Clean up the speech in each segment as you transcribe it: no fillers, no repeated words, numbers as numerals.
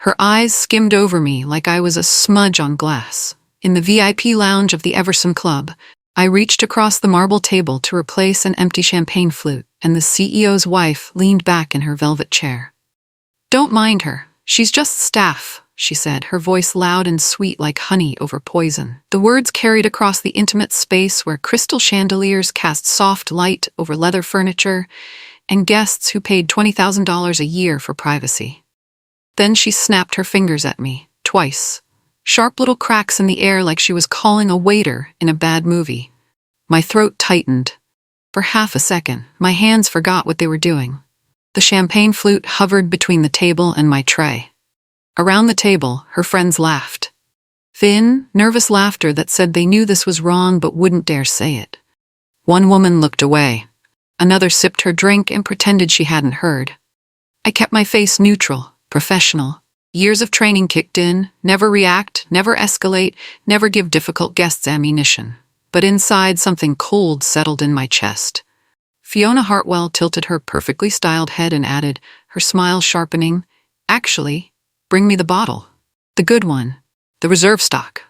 Her eyes skimmed over me like I was a smudge on glass. In the VIP lounge of the Everson Club, I reached across the marble table to replace an empty champagne flute, and the CEO's wife leaned back in her velvet chair. "Don't mind her. She's just staff," she said, her voice loud and sweet like honey over poison. The words carried across the intimate space where crystal chandeliers cast soft light over leather furniture and guests who paid $20,000 a year for privacy. Then she snapped her fingers at me, twice. Sharp little cracks in the air like she was calling a waiter in a bad movie. My throat tightened. For half a second, my hands forgot what they were doing. The champagne flute hovered between the table and my tray. Around the table, her friends laughed. Thin, nervous laughter that said they knew this was wrong but wouldn't dare say it. One woman looked away. Another sipped her drink and pretended she hadn't heard. I kept my face neutral, professional. Years of training kicked in, never react, never escalate, never give difficult guests ammunition. But inside, something cold settled in my chest. Fiona Hartwell tilted her perfectly styled head and added, her smile sharpening, "Actually, bring me the bottle. The good one. The reserve stock."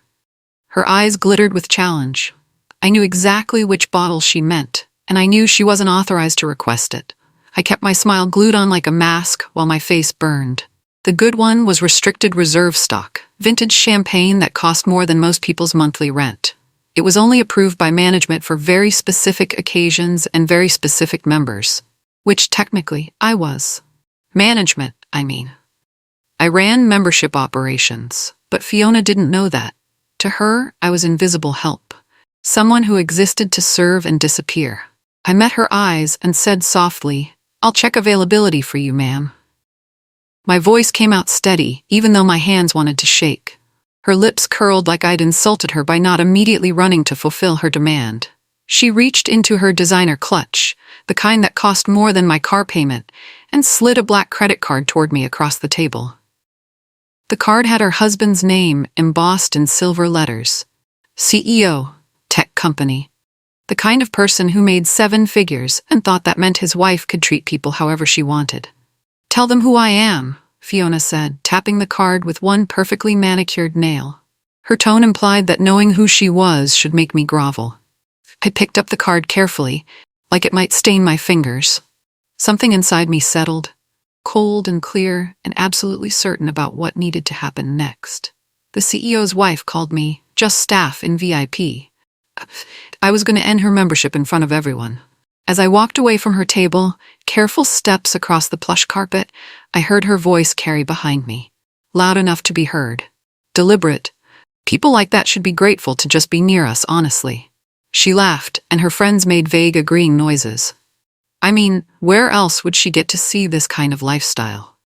Her eyes glittered with challenge. I knew exactly which bottle she meant, and I knew she wasn't authorized to request it. I kept my smile glued on like a mask while my face burned. The good one was restricted reserve stock, vintage champagne that cost more than most people's monthly rent. It was only approved by management for very specific occasions and very specific members, which technically I was. Management, I mean. I ran membership operations, but Fiona didn't know that. To her, I was invisible help, someone who existed to serve and disappear. I met her eyes and said softly, "I'll check availability for you, ma'am." My voice came out steady, even though my hands wanted to shake. Her lips curled like I'd insulted her by not immediately running to fulfill her demand. She reached into her designer clutch, the kind that cost more than my car payment, and slid a black credit card toward me across the table. The card had her husband's name embossed in silver letters. CEO, tech company. The kind of person who made 7 figures and thought that meant his wife could treat people however she wanted. "Tell them who I am," Fiona said, tapping the card with one perfectly manicured nail. Her tone implied that knowing who she was should make me grovel. I picked up the card carefully, like it might stain my fingers. Something inside me settled, cold and clear and absolutely certain about what needed to happen next. The CEO's wife called me just staff in VIP. I was going to end her membership in front of everyone. As I walked away from her table, careful steps across the plush carpet, I heard her voice carry behind me, loud enough to be heard. Deliberate. People like that should be grateful to just be near us, honestly. She laughed, and her friends made vague agreeing noises. I mean, where else would she get to see this kind of lifestyle?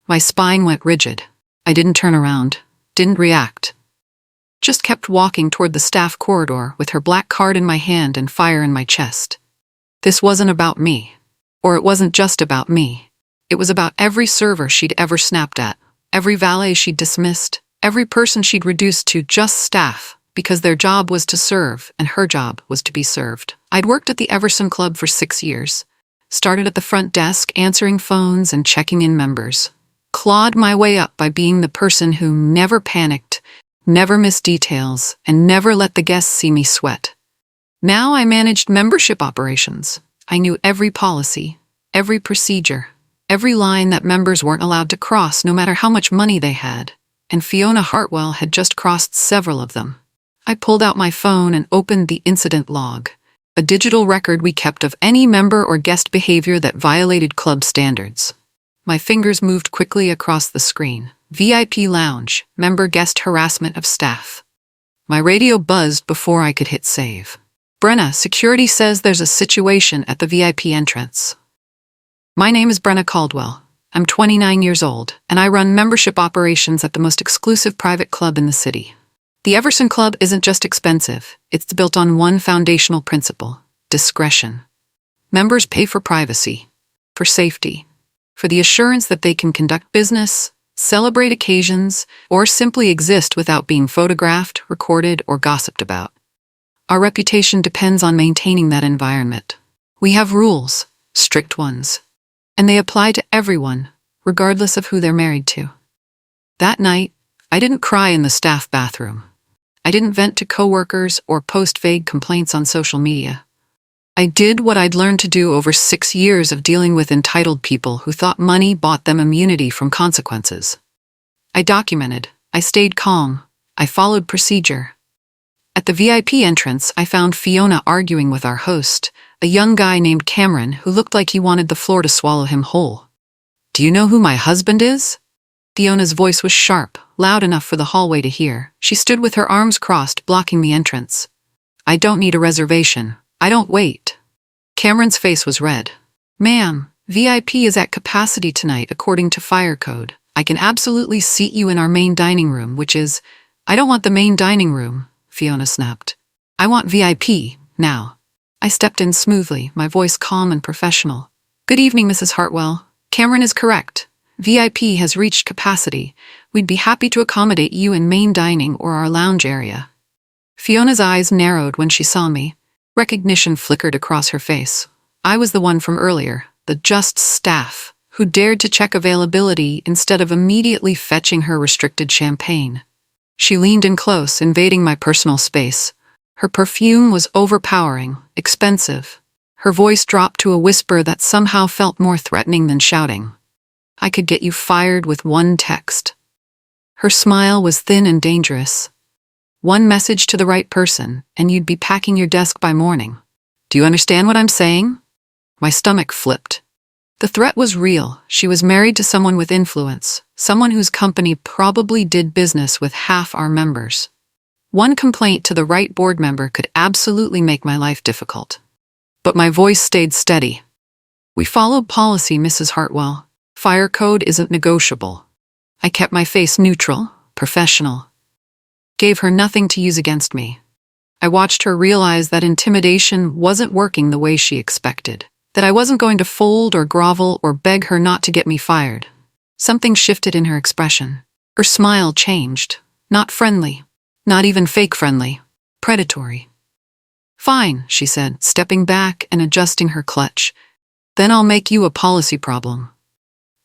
My spine went rigid. I didn't turn around, didn't react. Just kept walking toward the staff corridor with her black card in my hand and fire in my chest. This wasn't about me. Or it wasn't just about me. It was about every server she'd ever snapped at, every valet she'd dismissed, every person she'd reduced to just staff, because their job was to serve and her job was to be served. I'd worked at the Everson Club for 6 years, started at the front desk answering phones and checking in members, clawed my way up by being the person who never panicked, never missed details, and never let the guests see me sweat. Now I managed membership operations. I knew every policy, every procedure, every line that members weren't allowed to cross no matter how much money they had, and Fiona Hartwell had just crossed several of them. I pulled out my phone and opened the incident log, a digital record we kept of any member or guest behavior that violated club standards. My fingers moved quickly across the screen. VIP lounge, member guest harassment of staff. My radio buzzed before I could hit save. "Brenna, security says there's a situation at the VIP entrance." My name is Brenna Caldwell. I'm 29 years old, and I run membership operations at the most exclusive private club in the city. The Everson Club isn't just expensive, it's built on one foundational principle: discretion. Members pay for privacy, for safety, for the assurance that they can conduct business, celebrate occasions, or simply exist without being photographed, recorded, or gossiped about. Our reputation depends on maintaining that environment. We have rules, strict ones, and they apply to everyone, regardless of who they're married to. That night, I didn't cry in the staff bathroom. I didn't vent to coworkers or post vague complaints on social media. I did what I'd learned to do over 6 years of dealing with entitled people who thought money bought them immunity from consequences. I documented. I stayed calm. I followed procedure. At the VIP entrance, I found Fiona arguing with our host, a young guy named Cameron who looked like he wanted the floor to swallow him whole. "Do you know who my husband is?" Fiona's voice was sharp, loud enough for the hallway to hear. She stood with her arms crossed, blocking the entrance. "I don't need a reservation. I don't wait." Cameron's face was red. "Ma'am, VIP is at capacity tonight according to fire code. I can absolutely seat you in our main dining room, which is—" "I don't want the main dining room," Fiona snapped. "I want VIP, now." I stepped in smoothly, my voice calm and professional. "Good evening, Mrs. Hartwell. Cameron is correct. VIP has reached capacity. We'd be happy to accommodate you in main dining or our lounge area." Fiona's eyes narrowed when she saw me. Recognition flickered across her face. I was the one from earlier, the just staff, who dared to check availability instead of immediately fetching her restricted champagne. She leaned in close, invading my personal space. Her perfume was overpowering, expensive. Her voice dropped to a whisper that somehow felt more threatening than shouting. "I could get you fired with one text." Her smile was thin and dangerous. "One message to the right person, and you'd be packing your desk by morning. Do you understand what I'm saying?" My stomach flipped. The threat was real. She was married to someone with influence, someone whose company probably did business with half our members. One complaint to the right board member could absolutely make my life difficult. But my voice stayed steady. "We followed policy, Mrs. Hartwell. Fire code isn't negotiable." I kept my face neutral, professional. Gave her nothing to use against me. I watched her realize that intimidation wasn't working the way she expected, that I wasn't going to fold or grovel or beg her not to get me fired. Something shifted in her expression. Her smile changed. Not friendly. Not even fake friendly. Predatory. "Fine," she said, stepping back and adjusting her clutch. "Then I'll make you a policy problem."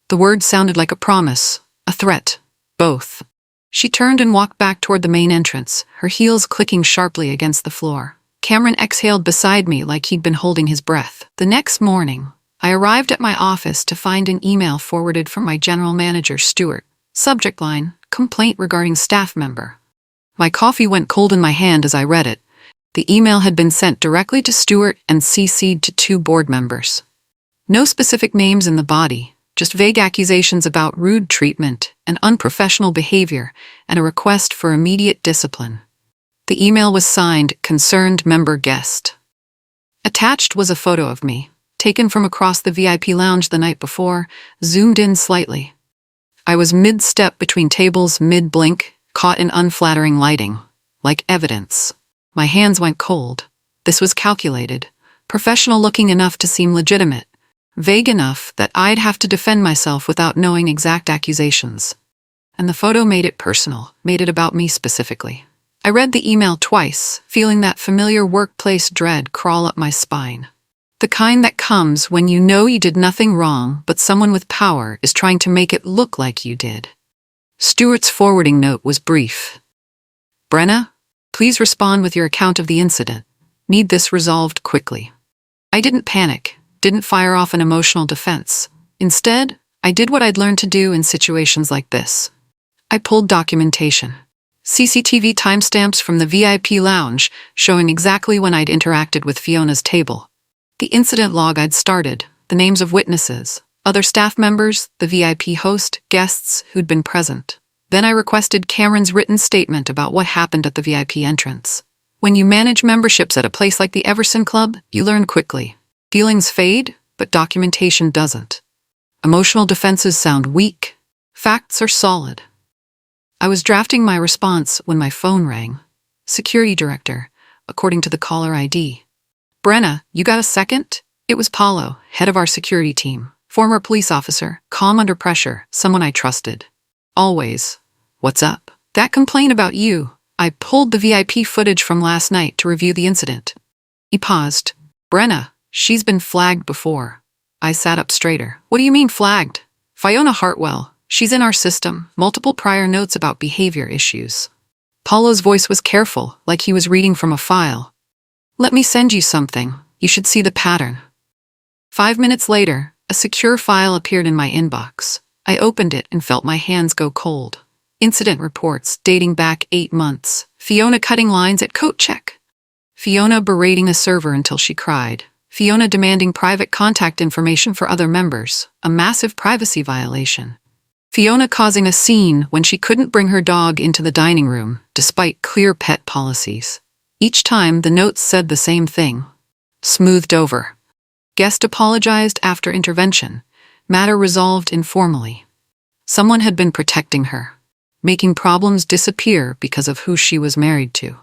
The word sounded like a promise, a threat, both. She turned and walked back toward the main entrance, her heels clicking sharply against the floor. Cameron exhaled beside me like he'd been holding his breath. The next morning, I arrived at my office to find an email forwarded from my general manager, Stuart. Subject line, "Complaint regarding staff member." My coffee went cold in my hand as I read it. The email had been sent directly to Stuart and CC'd to 2 board members. No specific names in the body, just vague accusations about rude treatment and unprofessional behavior and a request for immediate discipline. The email was signed, "Concerned Member Guest." Attached was a photo of me, taken from across the VIP lounge the night before, zoomed in slightly. I was mid-step between tables, mid-blink, caught in unflattering lighting, like evidence. My hands went cold. This was calculated, professional-looking enough to seem legitimate, vague enough that I'd have to defend myself without knowing exact accusations. And the photo made it personal, made it about me specifically. I read the email twice, feeling that familiar workplace dread crawl up my spine. The kind that comes when you know you did nothing wrong, but someone with power is trying to make it look like you did. Stuart's forwarding note was brief. "Brenna, please respond with your account of the incident. Need this resolved quickly." I didn't panic, didn't fire off an emotional defense. Instead, I did what I'd learned to do in situations like this. I pulled documentation. CCTV timestamps from the VIP lounge showing exactly when I'd interacted with Fiona's table. The incident log I'd started, the names of witnesses, other staff members, the VIP host, guests who'd been present. Then I requested Cameron's written statement about what happened at the VIP entrance. When you manage memberships at a place like the Everson Club, you learn quickly. Feelings fade, but documentation doesn't. Emotional defenses sound weak. Facts are solid. I was drafting my response when my phone rang. Security director, according to the caller ID. "Brenna, you got a second?" It was Paulo, head of our security team, former police officer, calm under pressure, someone I trusted. Always. "What's up?" "That complaint about you. I pulled the VIP footage from last night to review the incident." He paused. "Brenna, she's been flagged before." I sat up straighter. "What do you mean flagged?" "Fiona Hartwell. She's in our system, multiple prior notes about behavior issues. Paulo's voice was careful, like he was reading from a file. Let me send you something. You should see the pattern. 5 minutes later, a secure file appeared in my inbox. I opened it and felt my hands go cold. Incident reports dating back 8 months. Fiona cutting lines at coat check. Fiona berating a server until she cried. Fiona demanding private contact information for other members, a massive privacy violation. Fiona causing a scene when she couldn't bring her dog into the dining room, despite clear pet policies. Each time, the notes said the same thing. Smoothed over. Guest apologized after intervention. Matter resolved informally. Someone had been protecting her, making problems disappear because of who she was married to.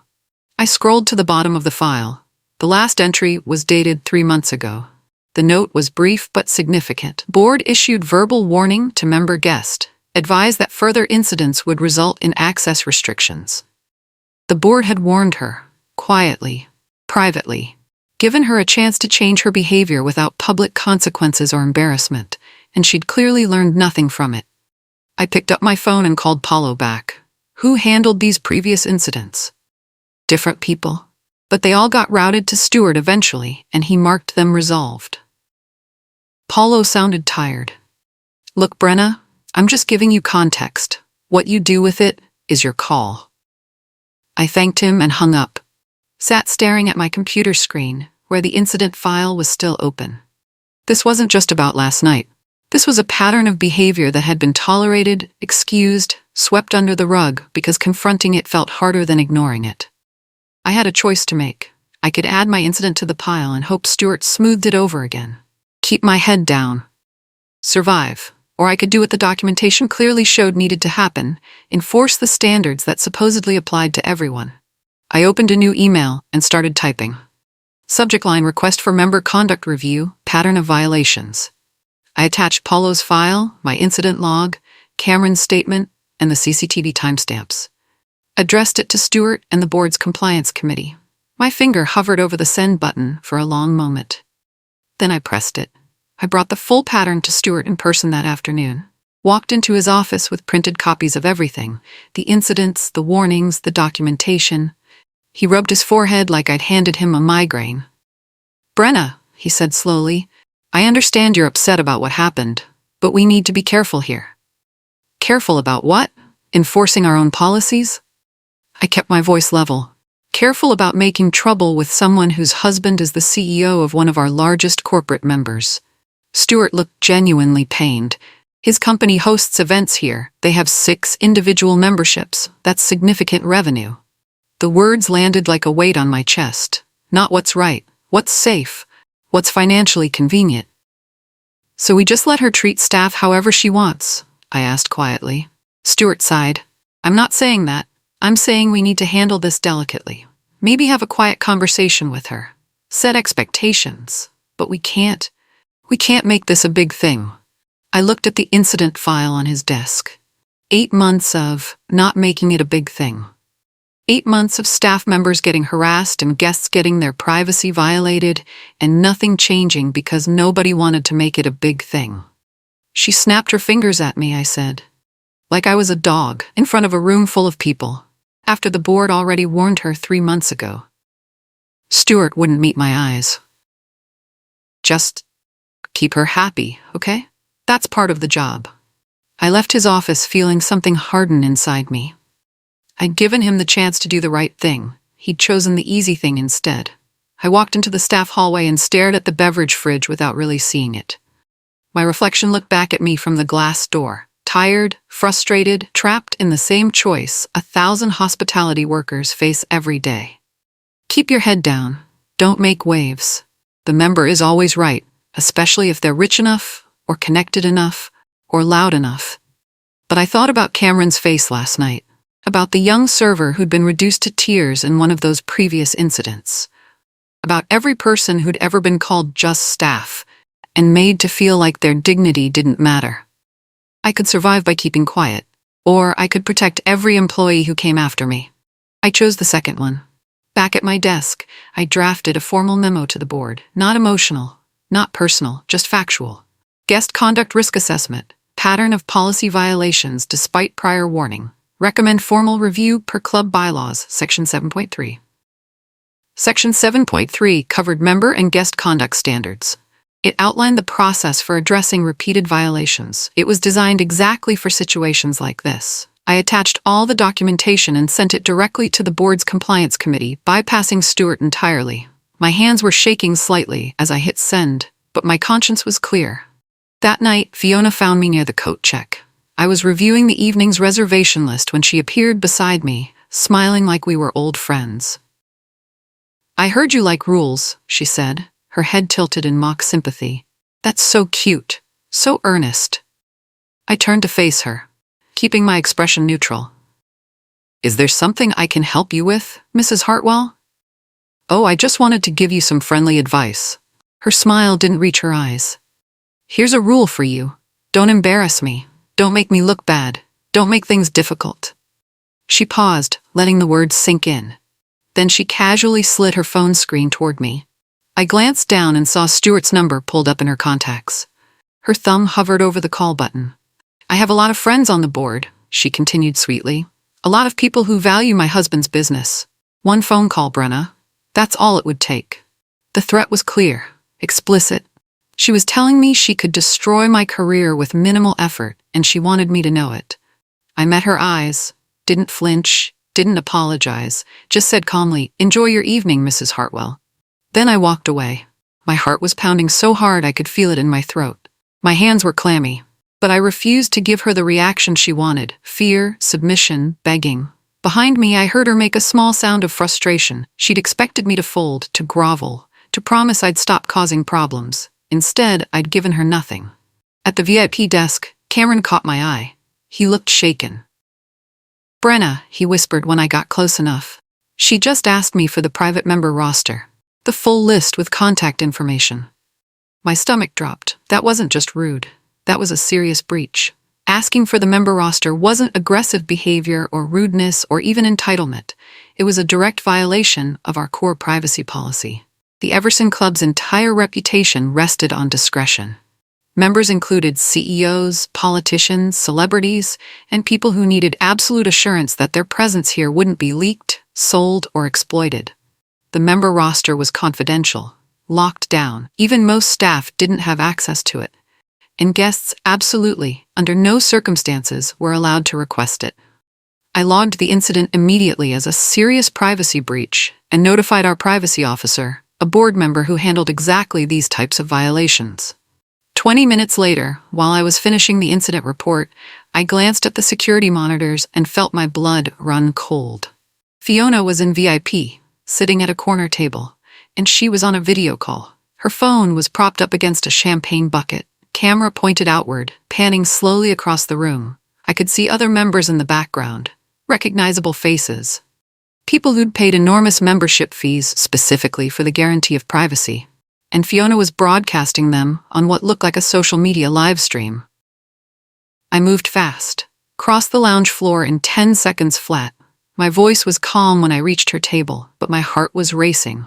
I scrolled to the bottom of the file. The last entry was dated 3 months ago. The note was brief but significant. Board issued verbal warning to member guest, advised that further incidents would result in access restrictions. The board had warned her, quietly, privately, given her a chance to change her behavior without public consequences or embarrassment, and she'd clearly learned nothing from it. I picked up my phone and called Paulo back. Who handled these previous incidents? Different people. But they all got routed to Stuart eventually, and he marked them resolved. Paulo sounded tired. Look, Brenna, I'm just giving you context. What you do with it is your call. I thanked him and hung up. Sat staring at my computer screen, where the incident file was still open. This wasn't just about last night. This was a pattern of behavior that had been tolerated, excused, swept under the rug because confronting it felt harder than ignoring it. I had a choice to make. I could add my incident to the pile and hope Stuart smoothed it over again. Keep my head down. Survive. Or I could do what the documentation clearly showed needed to happen, enforce the standards that supposedly applied to everyone. I opened a new email and started typing. Subject line: request for member conduct review, pattern of violations. I attached Paulo's file, my incident log, Cameron's statement, and the CCTV timestamps. Addressed it to Stuart and the board's compliance committee. My finger hovered over the send button for a long moment. Then I pressed it. I brought the full pattern to Stuart in person that afternoon. Walked into his office with printed copies of everything. The incidents, the warnings, the documentation. He rubbed his forehead like I'd handed him a migraine. Brenna, he said slowly, I understand you're upset about what happened, but we need to be careful here. Careful about what? Enforcing our own policies? I kept my voice level. Careful about making trouble with someone whose husband is the CEO of one of our largest corporate members. Stuart looked genuinely pained. His company hosts events here. They have 6 individual memberships. That's significant revenue. The words landed like a weight on my chest. Not what's right, what's safe, what's financially convenient. So we just let her treat staff however she wants? I asked quietly. Stuart sighed. I'm not saying that. I'm saying we need to handle this delicately. Maybe have a quiet conversation with her. Set expectations. But we can't make this a big thing. I looked at the incident file on his desk. 8 months of not making it a big thing. 8 months of staff members getting harassed and guests getting their privacy violated, and nothing changing because nobody wanted to make it a big thing. She snapped her fingers at me, I said. Like I was a dog in front of a room full of people. After the board already warned her 3 months ago. Stuart wouldn't meet my eyes. Just keep her happy, okay? That's part of the job. I left his office feeling something harden inside me. I'd given him the chance to do the right thing. He'd chosen the easy thing instead. I walked into the staff hallway and stared at the beverage fridge without really seeing it. My reflection looked back at me from the glass door. Tired, frustrated, trapped in the same choice 1,000 hospitality workers face every day. Keep your head down. Don't make waves. The member is always right, especially if they're rich enough, or connected enough, or loud enough. But I thought about Cameron's face last night, about the young server who'd been reduced to tears in one of those previous incidents, about every person who'd ever been called just staff, and made to feel like their dignity didn't matter. I could survive by keeping quiet, or I could protect every employee who came after me. I chose the second one. Back at my desk, I drafted a formal memo to the board, not emotional, not personal, just factual. Guest conduct risk assessment. Pattern of policy violations despite prior warning. Recommend formal review per club bylaws, Section 7.3. Section 7.3 covered member and guest conduct standards. It outlined the process for addressing repeated violations. It was designed exactly for situations like this. I attached all the documentation and sent it directly to the board's compliance committee, bypassing Stuart entirely. My hands were shaking slightly as I hit send, but my conscience was clear. That night, Fiona found me near the coat check. I was reviewing the evening's reservation list when she appeared beside me, smiling like we were old friends. "I heard you like rules," she said, her head tilted in mock sympathy. "That's so cute, so earnest." I turned to face her, keeping my expression neutral. "Is there something I can help you with, Mrs. Hartwell?" "Oh, I just wanted to give you some friendly advice." Her smile didn't reach her eyes. "Here's a rule for you. Don't embarrass me. Don't make me look bad. Don't make things difficult." She paused, letting the words sink in. Then she casually slid her phone screen toward me. I glanced down and saw Stuart's number pulled up in her contacts. Her thumb hovered over the call button. "I have a lot of friends on the board," she continued sweetly. "A lot of people who value my husband's business. One phone call, Brenna. That's all it would take." The threat was clear, explicit. She was telling me she could destroy my career with minimal effort, and she wanted me to know it. I met her eyes, didn't flinch, didn't apologize, just said calmly, "Enjoy your evening, Mrs. Hartwell." Then I walked away. My heart was pounding so hard I could feel it in my throat. My hands were clammy, but I refused to give her the reaction she wanted: fear, submission, begging. Behind me, I heard her make a small sound of frustration. She'd expected me to fold, to grovel, to promise I'd stop causing problems. Instead, I'd given her nothing. At the VIP desk, Cameron caught my eye. He looked shaken. "Brenna," he whispered when I got close enough. "She just asked me for the private member roster. The full list with contact information." My stomach dropped. That wasn't just rude. That was a serious breach. Asking for the member roster wasn't aggressive behavior or rudeness or even entitlement. It was a direct violation of our core privacy policy. The Everson Club's entire reputation rested on discretion. Members included CEOs, politicians, celebrities, and people who needed absolute assurance that their presence here wouldn't be leaked, sold, or exploited. The member roster was confidential, locked down. Even most staff didn't have access to it. And guests absolutely, under no circumstances, were allowed to request it. I logged the incident immediately as a serious privacy breach and notified our privacy officer, a board member who handled exactly these types of violations. 20 minutes later, while I was finishing the incident report, I glanced at the security monitors and felt my blood run cold. Fiona was in VIP, sitting at a corner table, and she was on a video call. Her phone was propped up against a champagne bucket, camera pointed outward, panning slowly across the room. I could see other members in the background, recognizable faces. People who'd paid enormous membership fees specifically for the guarantee of privacy. And Fiona was broadcasting them on what looked like a social media live stream. I moved fast, crossed the lounge floor in 10 seconds flat. My voice was calm when I reached her table, but my heart was racing.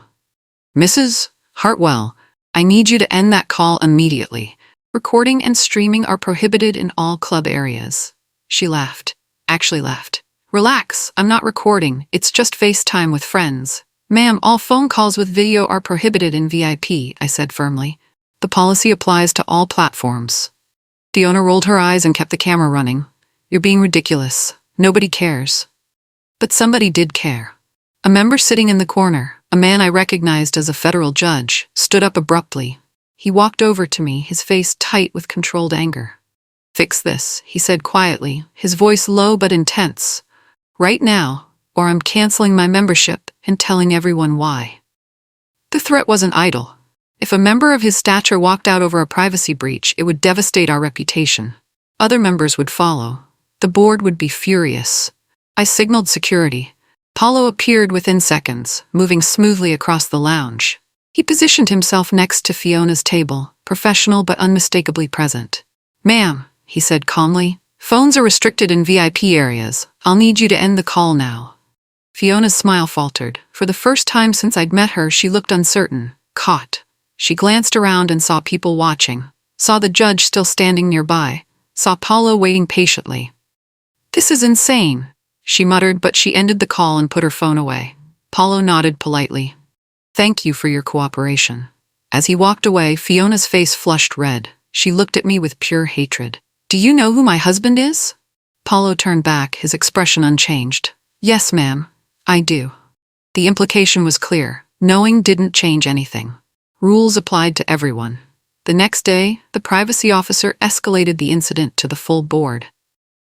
"Mrs. Hartwell, I need you to end that call immediately. Recording and streaming are prohibited in all club areas." She laughed. Actually laughed. "Relax, I'm not recording. It's just FaceTime with friends." "Ma'am, all phone calls with video are prohibited in VIP," I said firmly. "The policy applies to all platforms." Fiona rolled her eyes and kept the camera running. "You're being ridiculous. Nobody cares." But somebody did care. A member sitting in the corner, a man I recognized as a federal judge, stood up abruptly. He walked over to me, his face tight with controlled anger. "Fix this," he said quietly, his voice low but intense. "Right now, or I'm canceling my membership and telling everyone why." The threat wasn't idle. If a member of his stature walked out over a privacy breach, it would devastate our reputation. Other members would follow. The board would be furious. I signaled security. Paulo appeared within seconds, moving smoothly across the lounge. He positioned himself next to Fiona's table, professional but unmistakably present. "Ma'am," he said calmly, "phones are restricted in VIP areas. I'll need you to end the call now." Fiona's smile faltered. For the first time since I'd met her, she looked uncertain, caught. She glanced around and saw people watching, saw the judge still standing nearby, saw Paulo waiting patiently. "This is insane," she muttered, but she ended the call and put her phone away. Paulo nodded politely. "Thank you for your cooperation." As he walked away, Fiona's face flushed red. She looked at me with pure hatred. "Do you know who my husband is?" Paulo turned back, his expression unchanged. "Yes, ma'am, I do." The implication was clear. Knowing didn't change anything. Rules applied to everyone. The next day, the privacy officer escalated the incident to the full board.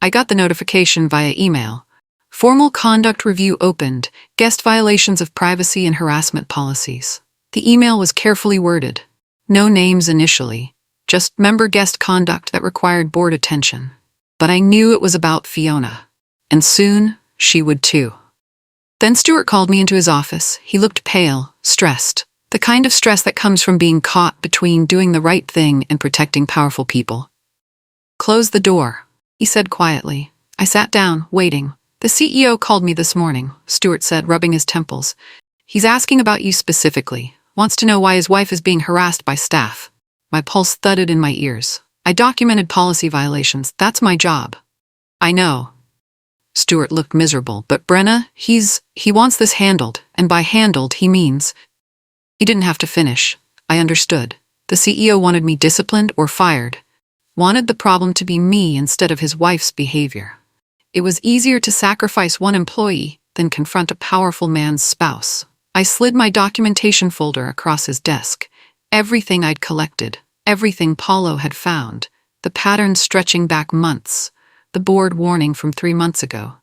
I got the notification via email. Formal conduct review opened, guest violations of privacy and harassment policies. The email was carefully worded. No names initially, just member guest conduct that required board attention. But I knew it was about Fiona. And soon, she would too. Then Stuart called me into his office. He looked pale, stressed. The kind of stress that comes from being caught between doing the right thing and protecting powerful people. "Close the door," he said quietly. I sat down, waiting. "The CEO called me this morning," Stuart said, rubbing his temples. "He's asking about you specifically. Wants to know why his wife is being harassed by staff." My pulse thudded in my ears. "I documented policy violations. That's my job." "I know." Stuart looked miserable, "But Brenna, he wants this handled, and by handled he means..." He didn't have to finish. I understood. The CEO wanted me disciplined or fired. Wanted the problem to be me instead of his wife's behavior. It was easier to sacrifice one employee than confront a powerful man's spouse. I slid my documentation folder across his desk. Everything I'd collected, everything Paulo had found, the patterns stretching back months, the board warning from 3 months ago.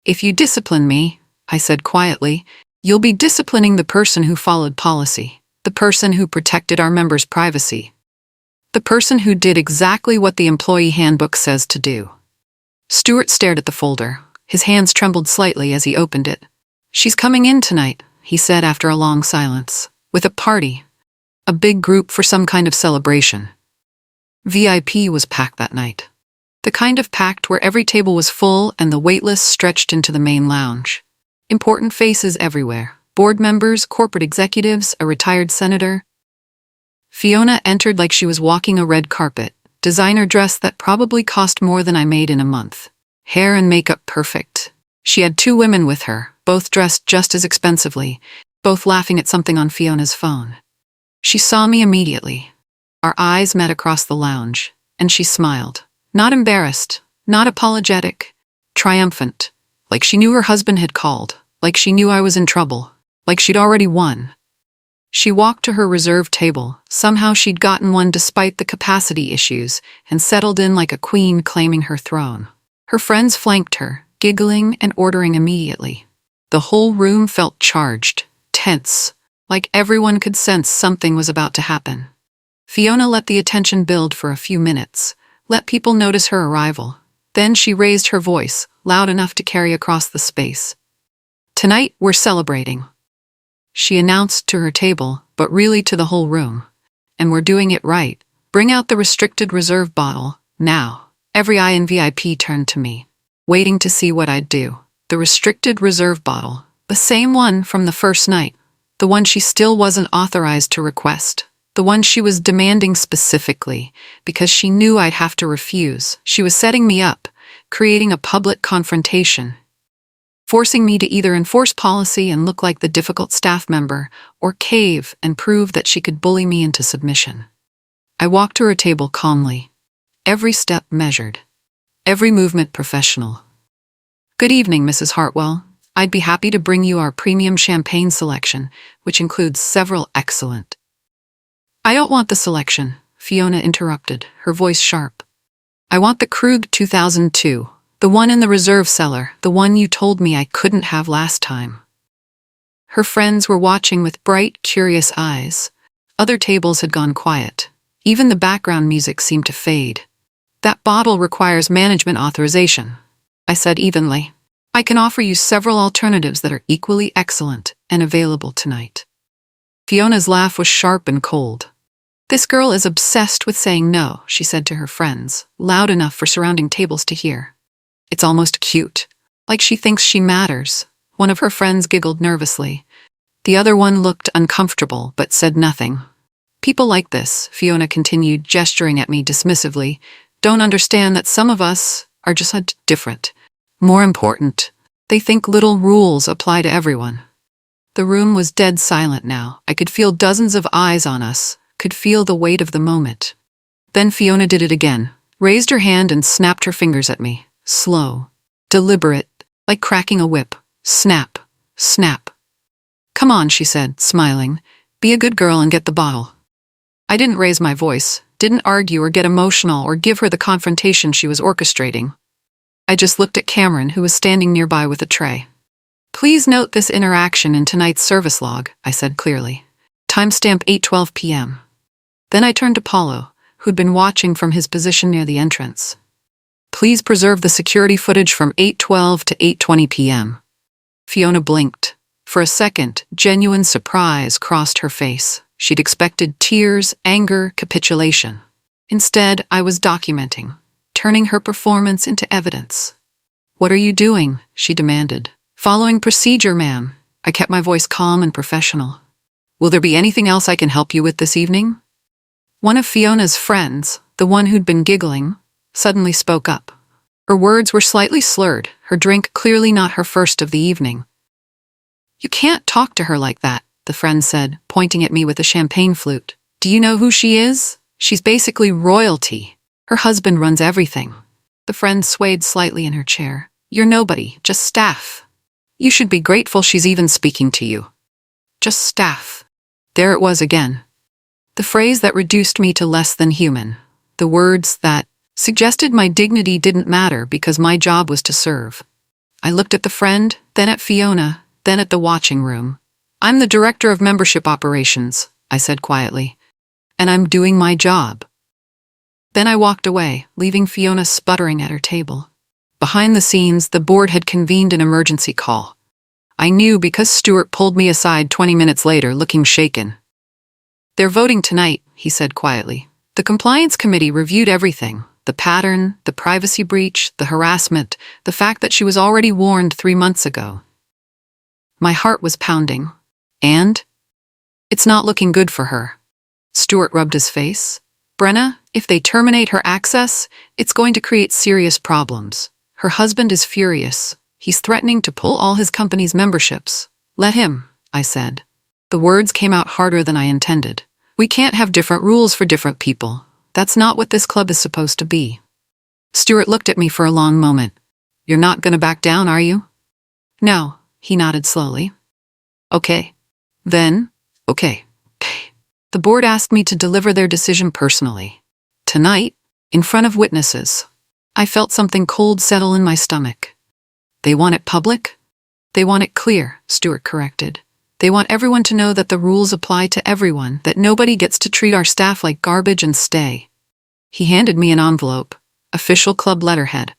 "If you discipline me," I said quietly, "you'll be disciplining the person who followed policy, the person who protected our members' privacy, the person who did exactly what the employee handbook says to do." Stuart stared at the folder. His hands trembled slightly as he opened it. "She's coming in tonight," he said after a long silence, "with a party. A big group for some kind of celebration." VIP was packed that night. The kind of packed where every table was full and the wait list stretched into the main lounge. Important faces everywhere. Board members, corporate executives, a retired senator. Fiona entered like she was walking a red carpet, designer dress that probably cost more than I made in a month. Hair and makeup perfect. She had 2 women with her, both dressed just as expensively, both laughing at something on Fiona's phone. She saw me immediately. Our eyes met across the lounge, and she smiled. Not embarrassed, not apologetic, triumphant, like she knew her husband had called, like she knew I was in trouble, like she'd already won. She walked to her reserved table. Somehow she'd gotten one despite the capacity issues, and settled in like a queen claiming her throne. Her friends flanked her, giggling and ordering immediately. The whole room felt charged, tense, like everyone could sense something was about to happen. Fiona let the attention build for a few minutes, let people notice her arrival. Then she raised her voice, loud enough to carry across the space. "Tonight, we're celebrating," she announced to her table, but really to the whole room. "And we're doing it right. Bring out the restricted reserve bottle, now." Every eye in VIP turned to me, waiting to see what I'd do. The restricted reserve bottle, the same one from the first night, the one she still wasn't authorized to request. The one she was demanding specifically, because she knew I'd have to refuse. She was setting me up, creating a public confrontation, forcing me to either enforce policy and look like the difficult staff member, or cave and prove that she could bully me into submission. I walked to her table calmly, every step measured, every movement professional. "Good evening, Mrs. Hartwell. I'd be happy to bring you our premium champagne selection, which includes several excellent..." "I don't want the selection," Fiona interrupted, her voice sharp. "I want the Krug 2002, the one in the reserve cellar, the one you told me I couldn't have last time." Her friends were watching with bright, curious eyes. Other tables had gone quiet. Even the background music seemed to fade. "That bottle requires management authorization," I said evenly. "I can offer you several alternatives that are equally excellent and available tonight." Fiona's laugh was sharp and cold. "This girl is obsessed with saying no," she said to her friends, loud enough for surrounding tables to hear. "It's almost cute, like she thinks she matters." One of her friends giggled nervously. The other one looked uncomfortable but said nothing. "People like this," Fiona continued, gesturing at me dismissively, don't understand that some of us are just different. More important, they think little rules apply to everyone. The room was dead silent now. I could feel dozens of eyes on us, could feel the weight of the moment. Then Fiona did it again, raised her hand and snapped her fingers at me. Slow, deliberate, like cracking a whip. Snap, snap. Come on, she said, smiling. Be a good girl and get the bottle. I didn't raise my voice, didn't argue or get emotional or give her the confrontation she was orchestrating. I just looked at Cameron, who was standing nearby with a tray. Please note this interaction in tonight's service log, I said clearly. Timestamp 8:12 p.m. Then I turned to Paulo, who'd been watching from his position near the entrance. Please preserve the security footage from 8:12 to 8:20 p.m. Fiona blinked. For a second, genuine surprise crossed her face. She'd expected tears, anger, capitulation. Instead, I was documenting, turning her performance into evidence. What are you doing? She demanded. Following procedure, ma'am. I kept my voice calm and professional. Will there be anything else I can help you with this evening? One of Fiona's friends, the one who'd been giggling, suddenly spoke up. Her words were slightly slurred, her drink clearly not her first of the evening. You can't talk to her like that, the friend said, pointing at me with a champagne flute. Do you know who she is? She's basically royalty. Her husband runs everything. The friend swayed slightly in her chair. You're nobody, just staff. You should be grateful she's even speaking to you. Just staff. There it was again. The phrase that reduced me to less than human. The words that suggested my dignity didn't matter because my job was to serve. I looked at the friend, then at Fiona, then at the watching room. I'm the director of membership operations, I said quietly, and I'm doing my job. Then I walked away, leaving Fiona sputtering at her table. Behind the scenes, the board had convened an emergency call. I knew because Stuart pulled me aside 20 minutes later, looking shaken. They're voting tonight, he said quietly. The compliance committee reviewed everything. The pattern, the privacy breach, the harassment, the fact that she was already warned 3 months ago. My heart was pounding. And? It's not looking good for her. Stuart rubbed his face. Brenna, if they terminate her access, it's going to create serious problems. Her husband is furious. He's threatening to pull all his company's memberships. Let him, I said. The words came out harder than I intended. We can't have different rules for different people. That's not what this club is supposed to be. Stuart looked at me for a long moment. You're not going to back down, are you? No, he nodded slowly. Okay. Then, okay. The board asked me to deliver their decision personally. Tonight, in front of witnesses. I felt something cold settle in my stomach. They want it public? They want it clear, Stuart corrected. They want everyone to know that the rules apply to everyone, that nobody gets to treat our staff like garbage and stay. He handed me an envelope, official club letterhead.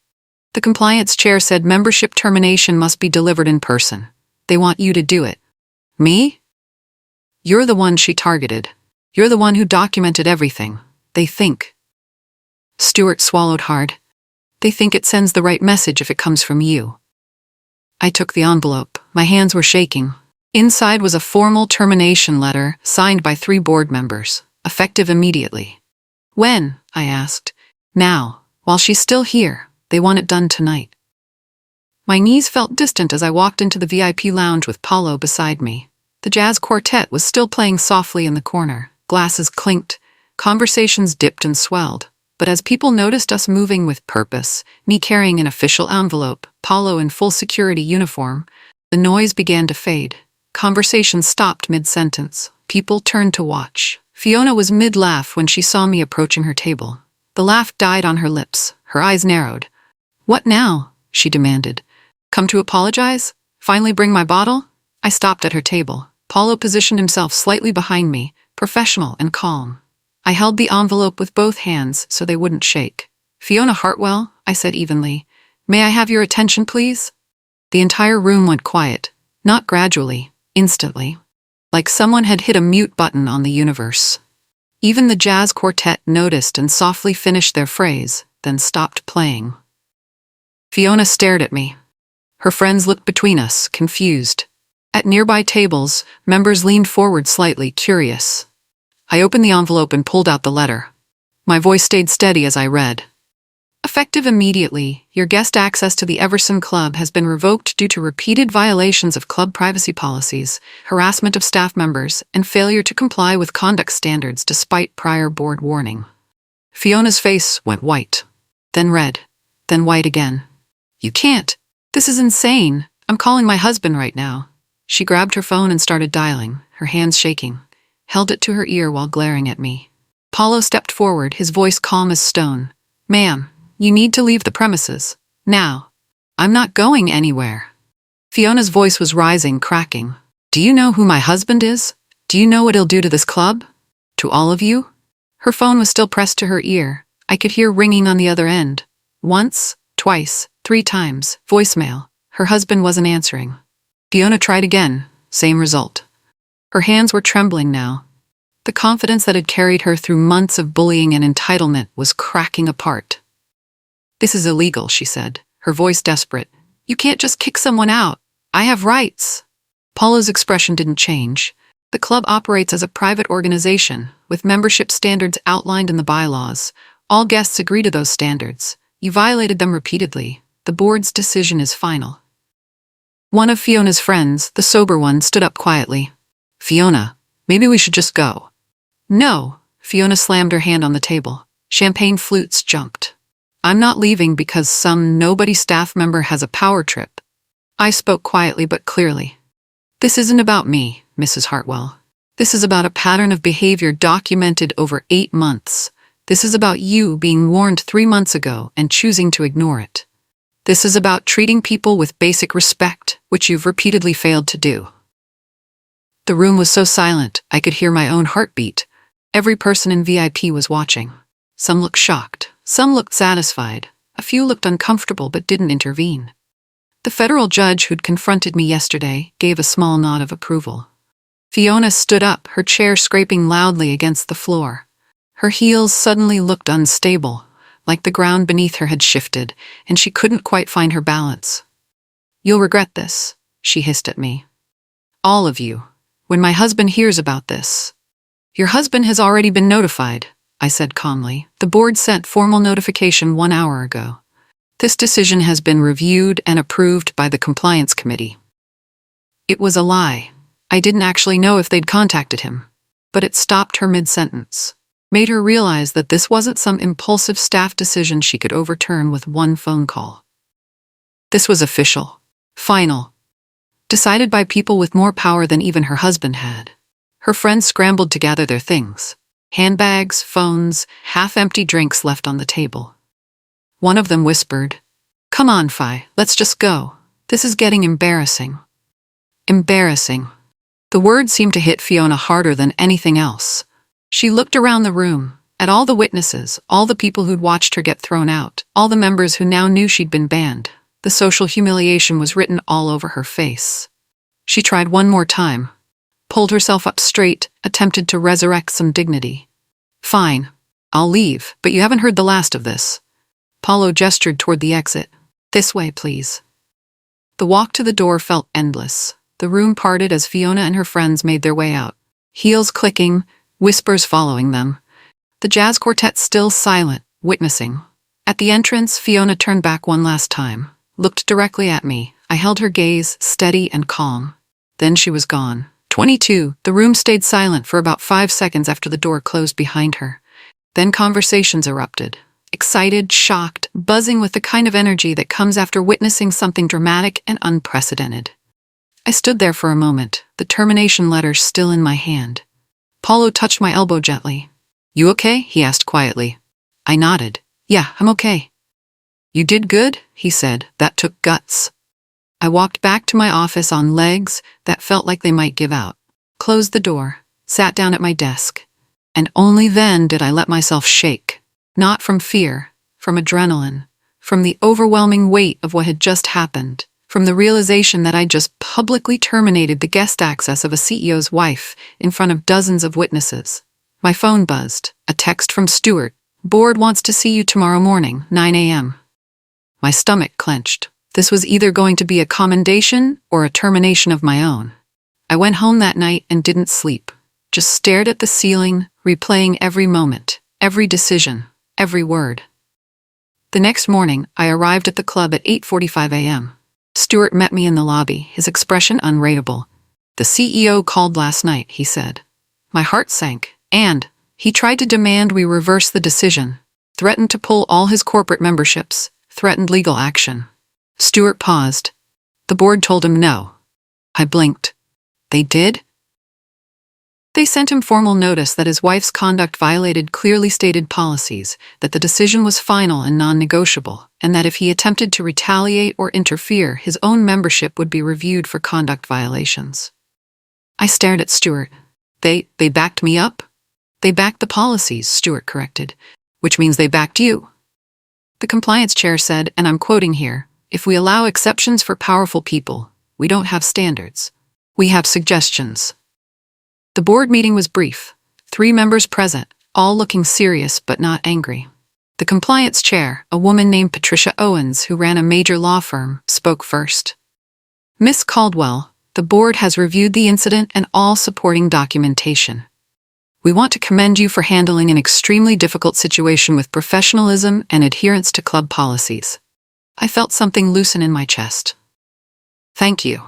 The compliance chair said membership termination must be delivered in person. They want you to do it. Me? You're the one she targeted. You're the one who documented everything. They think. Stuart swallowed hard. They think it sends the right message if it comes from you. I took the envelope. My hands were shaking. Inside was a formal termination letter signed by 3 board members, effective immediately. When? I asked. Now, while she's still here. They want it done tonight. My knees felt distant as I walked into the VIP lounge with Paulo beside me. The jazz quartet was still playing softly in the corner. Glasses clinked, conversations dipped and swelled. But as people noticed us moving with purpose, me carrying an official envelope, Paulo in full security uniform, the noise began to fade. Conversation stopped mid-sentence. People turned to watch. Fiona was mid-laugh when she saw me approaching her table. The laugh died on her lips. Her eyes narrowed. What now? She demanded. Come to apologize? Finally bring my bottle? I stopped at her table. Paulo positioned himself slightly behind me, professional and calm. I held the envelope with both hands so they wouldn't shake. Fiona Hartwell, I said evenly. May I have your attention, please? The entire room went quiet. Not gradually, instantly. Like someone had hit a mute button on the universe. Even the jazz quartet noticed and softly finished their phrase, then stopped playing. Fiona stared at me. Her friends looked between us, confused. At nearby tables, members leaned forward slightly, curious. I opened the envelope and pulled out the letter. My voice stayed steady as I read. Effective immediately, your guest access to the Everson Club has been revoked due to repeated violations of club privacy policies, harassment of staff members, and failure to comply with conduct standards despite prior board warning. Fiona's face went white, then red, then white again. You can't. This is insane. I'm calling my husband right now. She grabbed her phone and started dialing, her hands shaking, held it to her ear while glaring at me. Paulo stepped forward, his voice calm as stone. Ma'am, you need to leave the premises. Now. I'm not going anywhere. Fiona's voice was rising, cracking. Do you know who my husband is? Do you know what he'll do to this club? To all of you? Her phone was still pressed to her ear. I could hear ringing on the other end. Once, twice, 3 times, voicemail. Her husband wasn't answering. Fiona tried again, same result. Her hands were trembling now. The confidence that had carried her through months of bullying and entitlement was cracking apart. This is illegal, she said, her voice desperate. You can't just kick someone out. I have rights. Paulo's expression didn't change. The club operates as a private organization, with membership standards outlined in the bylaws. All guests agree to those standards. You violated them repeatedly. The board's decision is final. One of Fiona's friends, the sober one, stood up quietly. Fiona, maybe we should just go. No, Fiona slammed her hand on the table. Champagne flutes jumped. I'm not leaving because some nobody staff member has a power trip. I spoke quietly but clearly. This isn't about me, Mrs. Hartwell. This is about a pattern of behavior documented over 8 months. This is about you being warned 3 months ago and choosing to ignore it. This is about treating people with basic respect, which you've repeatedly failed to do. The room was so silent, I could hear my own heartbeat. Every person in VIP was watching. Some looked shocked. Some looked satisfied. A few looked uncomfortable but didn't intervene. The federal judge who'd confronted me yesterday gave a small nod of approval. Fiona stood up, her chair scraping loudly against the floor. Her heels suddenly looked unstable, like the ground beneath her had shifted, and she couldn't quite find her balance. You'll regret this, she hissed at me. All of you. When my husband hears about this. Your husband has already been notified, I said calmly. The board sent formal notification 1 hour ago. This decision has been reviewed and approved by the compliance committee. It was a lie. I didn't actually know if they'd contacted him. But it stopped her mid-sentence. Made her realize that this wasn't some impulsive staff decision she could overturn with one phone call. This was official. Final. Decided by people with more power than even her husband had. Her friends scrambled to gather their things. Handbags, phones, half-empty drinks left on the table. One of them whispered, Come on, Fi, let's just go. This is getting embarrassing. Embarrassing. The word seemed to hit Fiona harder than anything else. She looked around the room, at all the witnesses, all the people who'd watched her get thrown out, all the members who now knew she'd been banned. The social humiliation was written all over her face. She tried one more time. Pulled herself up straight, attempted to resurrect some dignity. Fine, I'll leave, but you haven't heard the last of this. Paulo gestured toward the exit. This way, please. The walk to the door felt endless. The room parted as Fiona and her friends made their way out. Heels clicking, whispers following them. The jazz quartet still silent, witnessing. At the entrance, Fiona turned back one last time, looked directly at me. I held her gaze, steady and calm. Then she was gone. 22. The room stayed silent for about 5 seconds after the door closed behind her. Then conversations erupted. Excited, shocked, buzzing with the kind of energy that comes after witnessing something dramatic and unprecedented. I stood there for a moment, the termination letter still in my hand. Paulo touched my elbow gently. You okay? He asked quietly. I nodded. Yeah, I'm okay. You did good, he said. That took guts. I walked back to my office on legs that felt like they might give out, closed the door, sat down at my desk, and only then did I let myself shake. Not from fear, from adrenaline, from the overwhelming weight of what had just happened, from the realization that I just publicly terminated the guest access of a CEO's wife in front of dozens of witnesses. My phone buzzed, a text from Stuart. Board wants to see you tomorrow morning, 9 a.m. My stomach clenched. This was either going to be a commendation or a termination of my own. I went home that night and didn't sleep, just stared at the ceiling, replaying every moment, every decision, every word. The next morning, I arrived at the club at 8:45 a.m. Stuart met me in the lobby, his expression unreadable. "The CEO called last night," he said. My heart sank, and he tried to demand we reverse the decision, threatened to pull all his corporate memberships, threatened legal action. Stuart paused. The board told him no. I blinked. They did? They sent him formal notice that his wife's conduct violated clearly stated policies, that the decision was final and non-negotiable, and that if he attempted to retaliate or interfere, his own membership would be reviewed for conduct violations. I stared at Stuart. They backed me up? They backed the policies, Stuart corrected, which means they backed you. The compliance chair said, and I'm quoting here, "If we allow exceptions for powerful people, we don't have standards. We have suggestions." The board meeting was brief. 3 members present, all looking serious but not angry. The compliance chair, a woman named Patricia Owens who ran a major law firm, spoke first. "Miss Caldwell, the board has reviewed the incident and all supporting documentation. We want to commend you for handling an extremely difficult situation with professionalism and adherence to club policies." I felt something loosen in my chest. "Thank you.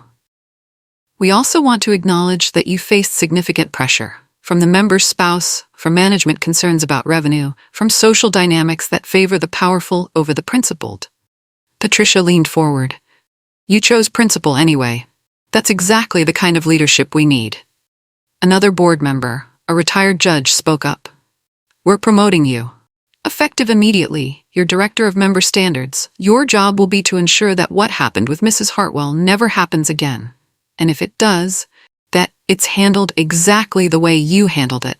We also want to acknowledge that you faced significant pressure from the member's spouse, from management concerns about revenue, from social dynamics that favor the powerful over the principled." Patricia leaned forward. "You chose principle anyway. That's exactly the kind of leadership we need." Another board member, a retired judge, spoke up. "We're promoting you. Effective immediately, you're Director of Member Standards. Your job will be to ensure that what happened with Mrs. Hartwell never happens again. And if it does, that it's handled exactly the way you handled it."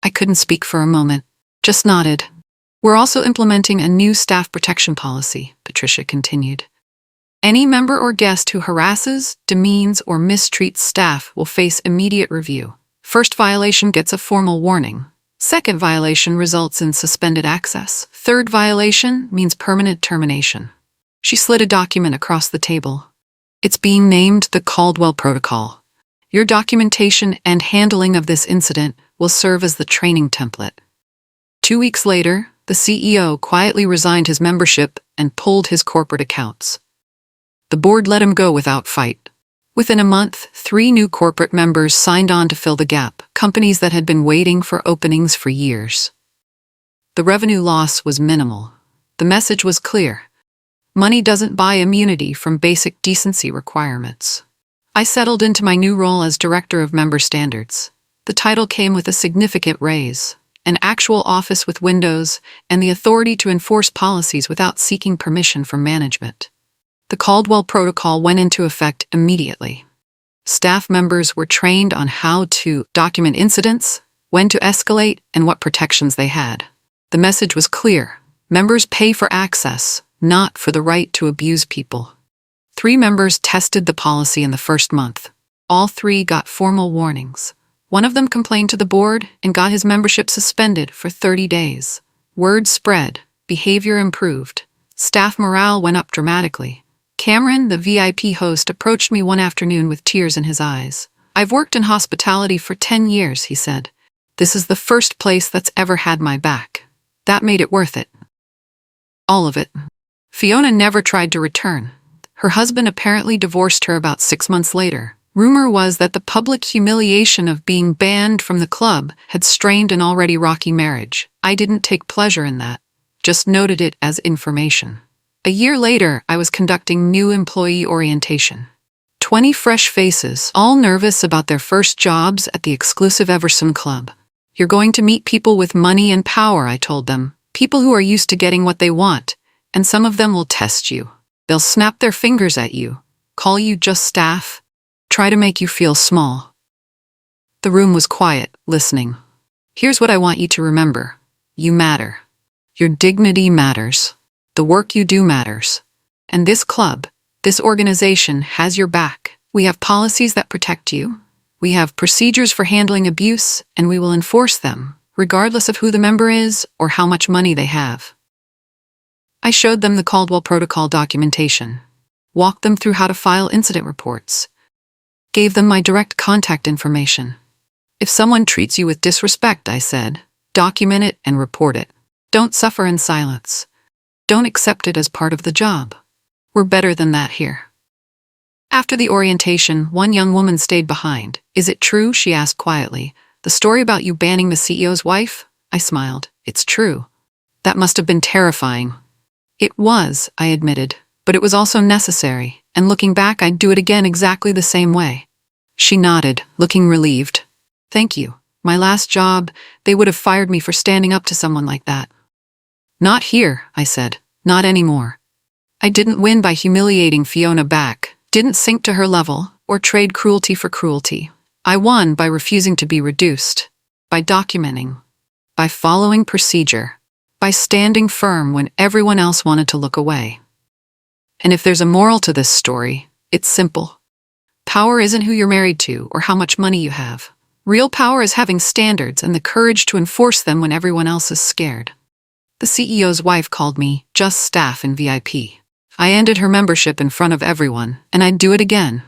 I couldn't speak for a moment, just nodded. "We're also implementing a new staff protection policy," Patricia continued. "Any member or guest who harasses, demeans, or mistreats staff will face immediate review. First violation gets a formal warning. Second violation results in suspended access. Third violation means permanent termination." She slid a document across the table. "It's being named the Caldwell Protocol. Your documentation and handling of this incident will serve as the training template." 2 weeks later, the CEO quietly resigned his membership and pulled his corporate accounts. The board let him go without fight. Within a month, 3 new corporate members signed on to fill the gap, companies that had been waiting for openings for years. The revenue loss was minimal. The message was clear. Money doesn't buy immunity from basic decency requirements. I settled into my new role as Director of Member Standards. The title came with a significant raise, an actual office with windows, and the authority to enforce policies without seeking permission from management. The Caldwell Protocol went into effect immediately. Staff members were trained on how to document incidents, when to escalate, and what protections they had. The message was clear. Members pay for access, not for the right to abuse people. 3 members tested the policy in the first month. All 3 got formal warnings. One of them complained to the board and got his membership suspended for 30 days. Word spread, behavior improved, staff morale went up dramatically. Cameron, the VIP host, approached me one afternoon with tears in his eyes. "I've worked in hospitality for 10 years, he said. "This is the first place that's ever had my back. That made it worth it. All of it." Fiona never tried to return. Her husband apparently divorced her about 6 months later. Rumor was that the public humiliation of being banned from the club had strained an already rocky marriage. I didn't take pleasure in that, just noted it as information. A year later, I was conducting new employee orientation. 20 fresh faces, all nervous about their first jobs at the exclusive Everson Club. "You're going to meet people with money and power," I told them. "People who are used to getting what they want. And some of them will test you. They'll snap their fingers at you, call you just staff, try to make you feel small." The room was quiet, listening. "Here's what I want you to remember. You matter. Your dignity matters. The work you do matters. And this club, this organization has your back. We have policies that protect you. We have procedures for handling abuse, and we will enforce them, regardless of who the member is or how much money they have." I showed them the Caldwell Protocol documentation, walked them through how to file incident reports, gave them my direct contact information. "If someone treats you with disrespect," I said, "document it and report it. Don't suffer in silence." Don't accept it as part of the job. We're better than that here. After the orientation, one young woman stayed behind. Is it true? She asked quietly. The story about you banning the CEO's wife? I smiled. It's true. That must have been terrifying. It was, I admitted, but it was also necessary, and looking back, I'd do it again exactly the same way. She nodded, looking relieved. Thank you. My last job, they would have fired me for standing up to someone like that. Not here, I said. Not anymore. I didn't win by humiliating Fiona back, didn't sink to her level, or trade cruelty for cruelty. I won by refusing to be reduced, by documenting, by following procedure, by standing firm when everyone else wanted to look away. And if there's a moral to this story, it's simple. Power isn't who you're married to or how much money you have. Real power is having standards and the courage to enforce them when everyone else is scared. The CEO's wife called me just staff in VIP. I ended her membership in front of everyone, and I'd do it again.